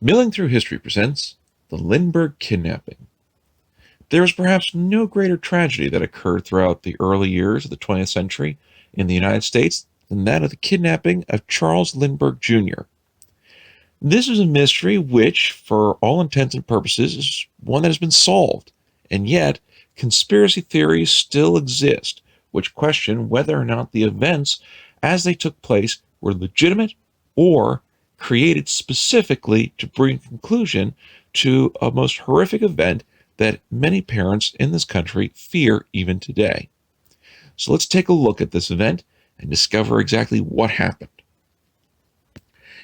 Milling Through History presents the Lindbergh Kidnapping. There is perhaps no greater tragedy that occurred throughout the early years of the 20th century in the United States than that of the kidnapping of Charles Lindbergh Jr. This is a mystery which, for all intents and purposes, is one that has been solved, and yet conspiracy theories still exist which question whether or not the events as they took place were legitimate or created specifically to bring conclusion to a most horrific event that many parents in this country fear even today. So let's take a look at this event and discover exactly what happened.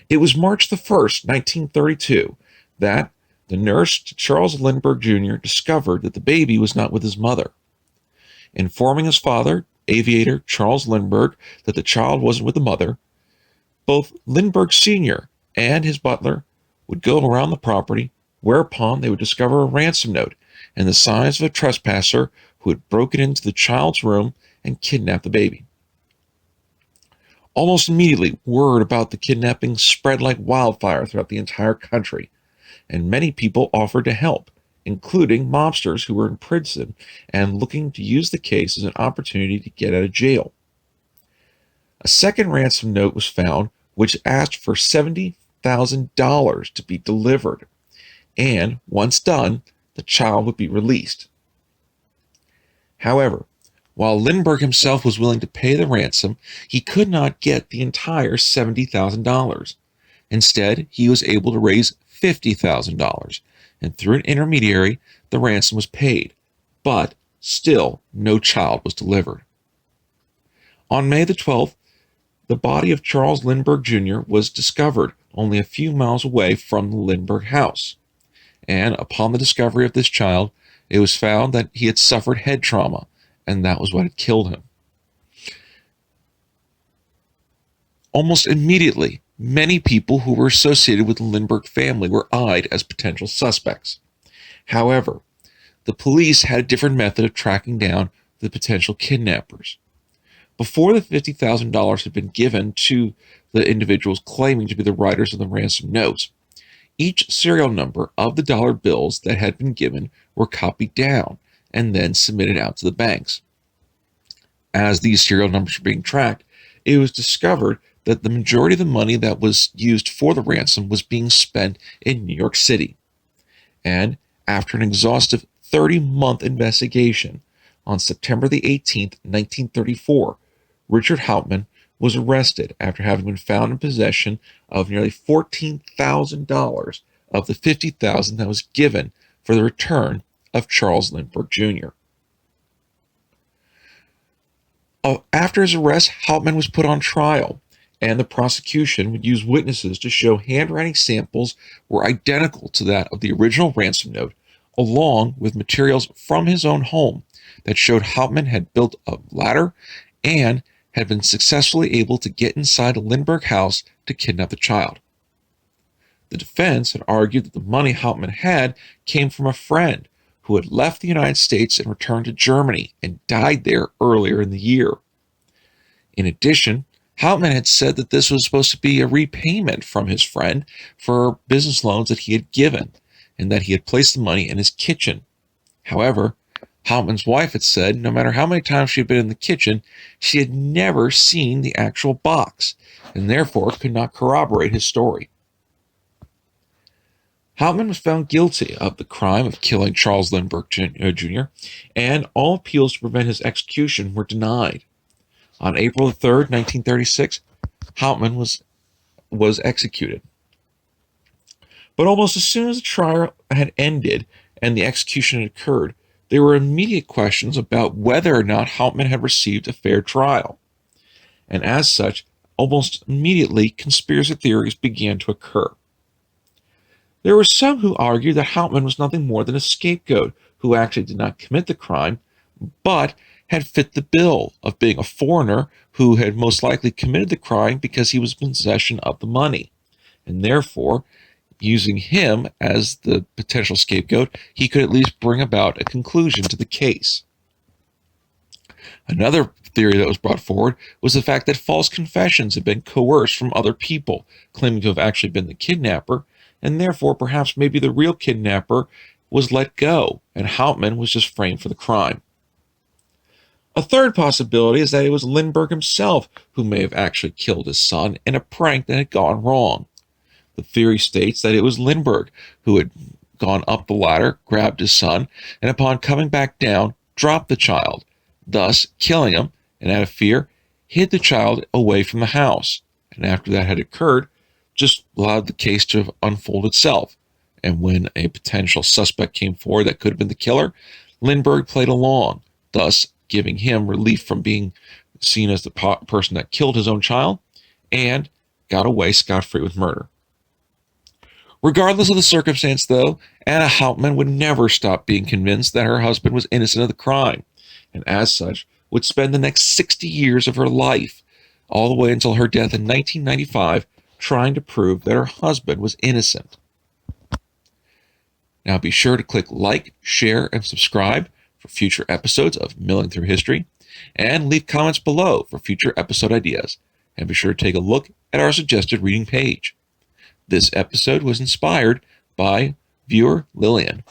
It was March the 1st, 1932, that the nurse to Charles Lindbergh Jr. discovered that the baby was not with his mother. Informing his father, aviator Charles Lindbergh, that the child wasn't with the mother, both Lindbergh Sr. and his butler would go around the property, whereupon they would discover a ransom note and the signs of a trespasser who had broken into the child's room and kidnapped the baby. Almost immediately, word about the kidnapping spread like wildfire throughout the entire country, and many people offered to help, including mobsters who were in prison and looking to use the case as an opportunity to get out of jail. A second ransom note was found, which asked for $70,000 to be delivered, and once done, the child would be released. However, while Lindbergh himself was willing to pay the ransom, he could not get the entire $70,000. Instead, he was able to raise $50,000, and through an intermediary, the ransom was paid, but still no child was delivered. On May the 12th, the body of Charles Lindbergh Jr. was discovered only a few miles away from the Lindbergh house, and upon the discovery of this child, it was found that he had suffered head trauma, and that was what had killed him. Almost immediately, many people who were associated with the Lindbergh family were eyed as potential suspects. However, the police had a different method of tracking down the potential kidnappers. Before the $50,000 had been given to the individuals claiming to be the writers of the ransom notes, each serial number of the dollar bills that had been given were copied down and then submitted out to the banks. As these serial numbers were being tracked, it was discovered that the majority of the money that was used for the ransom was being spent in New York City. And after an exhaustive 30-month investigation, on September the 18th, 1934, Richard Hauptmann was arrested after having been found in possession of nearly $14,000 of the $50,000 that was given for the return of Charles Lindbergh Jr. After his arrest, Hauptmann was put on trial, and the prosecution would use witnesses to show handwriting samples were identical to that of the original ransom note, along with materials from his own home that showed Hauptmann had built a ladder and had been successfully able to get inside a Lindbergh house to kidnap the child. The defense had argued that the money Hauptmann had came from a friend who had left the United States and returned to Germany and died there earlier in the year. In addition, Hauptmann had said that this was supposed to be a repayment from his friend for business loans that he had given, and that he had placed the money in his kitchen. However, Hauptmann's wife had said no matter how many times she had been in the kitchen, she had never seen the actual box, and therefore could not corroborate his story. Hauptmann was found guilty of the crime of killing Charles Lindbergh Jr., and all appeals to prevent his execution were denied. On April 3rd, 1936, Hauptmann was executed. But almost as soon as the trial had ended and the execution had occurred, there were immediate questions about whether or not Hauptmann had received a fair trial. And as such, almost immediately, conspiracy theories began to occur. There were some who argued that Hauptmann was nothing more than a scapegoat who actually did not commit the crime, but had fit the bill of being a foreigner who had most likely committed the crime because he was in possession of the money, and therefore, using him as the potential scapegoat, he could at least bring about a conclusion to the case. Another theory that was brought forward was the fact that false confessions had been coerced from other people, claiming to have actually been the kidnapper, and therefore perhaps maybe the real kidnapper was let go, and Hauptmann was just framed for the crime. A third possibility is that it was Lindbergh himself who may have actually killed his son in a prank that had gone wrong. The theory states that it was Lindbergh who had gone up the ladder, grabbed his son, and upon coming back down, dropped the child, thus killing him, and out of fear, hid the child away from the house. And after that had occurred, just allowed the case to unfold itself. And when a potential suspect came forward that could have been the killer, Lindbergh played along, thus giving him relief from being seen as the person that killed his own child and got away scot-free with murder. Regardless of the circumstance, though, Anna Hauptmann would never stop being convinced that her husband was innocent of the crime, and as such, would spend the next 60 years of her life, all the way until her death in 1995, trying to prove that her husband was innocent. Now be sure to click like, share, and subscribe for future episodes of Milling Through History, and leave comments below for future episode ideas. And be sure to take a look at our suggested reading page. This episode was inspired by viewer Lillian.